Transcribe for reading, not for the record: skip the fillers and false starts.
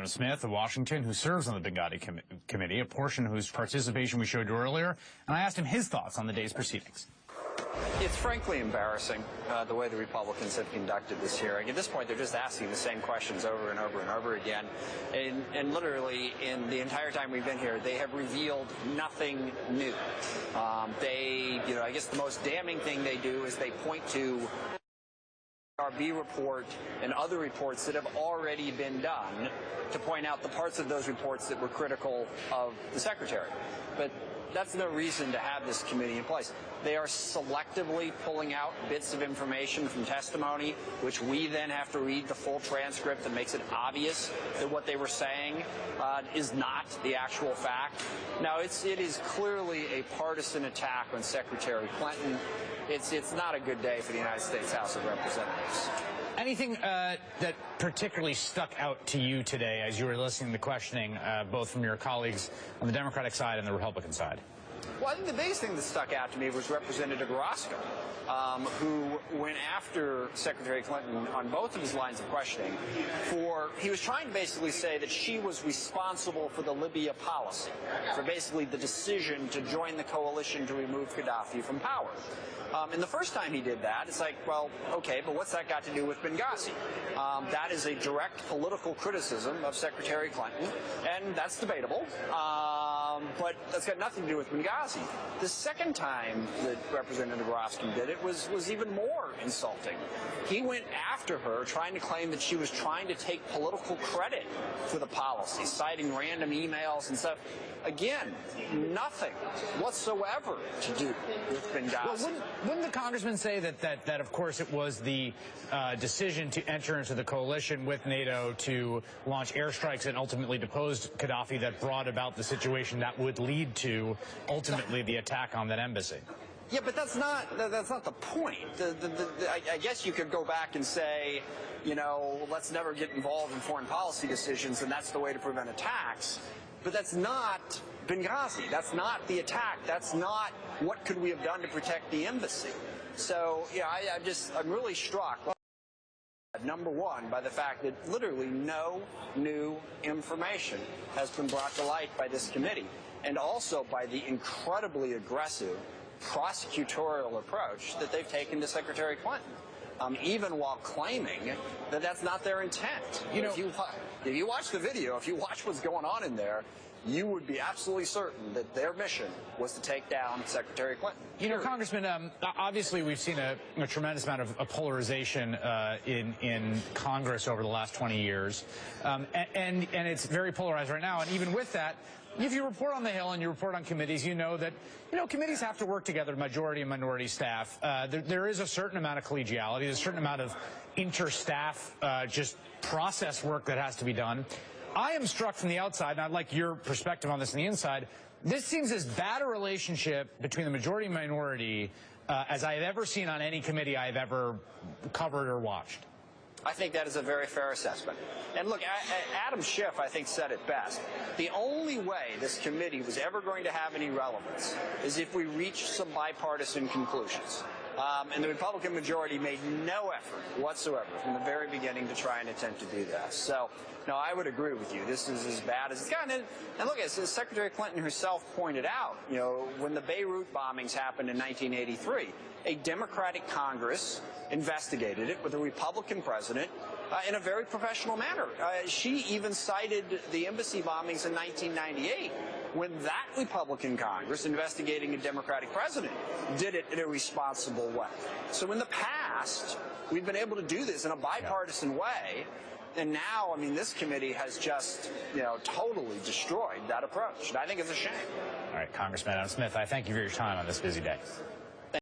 Adam Smith of Washington, who serves on the Benghazi Committee, a portion whose participation we showed you earlier, and I asked him his thoughts on the day's proceedings. It's frankly embarrassing the way the Republicans have conducted this hearing. At this point, they're just asking the same questions over and over and over again. And literally, in the entire time we've been here, they have revealed nothing new. I guess the most damning thing they do is they point to our B report and other reports that have already been done to point out the parts of those reports that were critical of the Secretary. But that's no reason to have this committee in place. They are selectively pulling out bits of information from testimony, which we then have to read the full transcript that makes it obvious that what they were saying is not the actual fact. Now, it is clearly a partisan attack on Secretary Clinton. It's not a good day for the United States House of Representatives. Anything that particularly stuck out to you today as you were listening to questioning, both from your colleagues on the Democratic side and the Republican side? Well, I think the biggest thing that stuck out to me was Representative Roscoe, who went after Secretary Clinton on both of his lines of questioning he was trying to basically say that she was responsible for the Libya policy, for basically the decision to join the coalition to remove Gaddafi from power. And the first time he did that, it's like, well, okay, but what's that got to do with Benghazi? That is a direct political criticism of Secretary Clinton, and that's debatable. But that's got nothing to do with Benghazi. The second time that Representative Roscoe did it was even more insulting. He went after her, trying to claim that she was trying to take political credit for the policy, citing random emails and stuff. Again, nothing whatsoever to do with Benghazi. Well, wouldn't the congressman say that of course, it was the decision to enter into the coalition with NATO to launch airstrikes and ultimately depose Gaddafi that brought about the situation that would lead to ultimately the attack on that embassy? Yeah, but that's not the point. I guess you could go back and say, let's never get involved in foreign policy decisions, and that's the way to prevent attacks. But that's not Benghazi. That's not the attack. That's not what could we have done to protect the embassy. So, I'm really struck, number one, by the fact that literally no new information has been brought to light by this committee, and also by the incredibly aggressive prosecutorial approach that they've taken to Secretary Clinton. Even while claiming that that's not their intent. If you watch the video, if you watch what's going on in there, you would be absolutely certain that their mission was to take down Secretary Clinton. Congressman, obviously we've seen a tremendous amount of polarization in Congress over the last 20 years, and it's very polarized right now. And even with that, if you report on the Hill and you report on committees, you know that committees have to work together, majority and minority staff. There is a certain amount of collegiality, there's a certain amount of inter-staff just process work that has to be done. I am struck from the outside, and I'd like your perspective on this on the inside. This seems as bad a relationship between the majority and minority as I have ever seen on any committee I have ever covered or watched. I think that is a very fair assessment. And look, Adam Schiff, I think, said it best. The only way this committee was ever going to have any relevance is if we reached some bipartisan conclusions. And the Republican majority made no effort whatsoever from the very beginning to try and attempt to do that. So, no, I would agree with you. This is as bad as it's gotten. And look, as Secretary Clinton herself pointed out, when the Beirut bombings happened in 1983, a Democratic Congress investigated it with a Republican president in a very professional manner. She even cited the embassy bombings in 1998 when that Republican Congress, investigating a Democratic president, did it in a responsible way. So in the past, we've been able to do this in a bipartisan way. And now, this committee has just, totally destroyed that approach. And I think it's a shame. All right, Congressman Adam Smith, I thank you for your time on this busy day.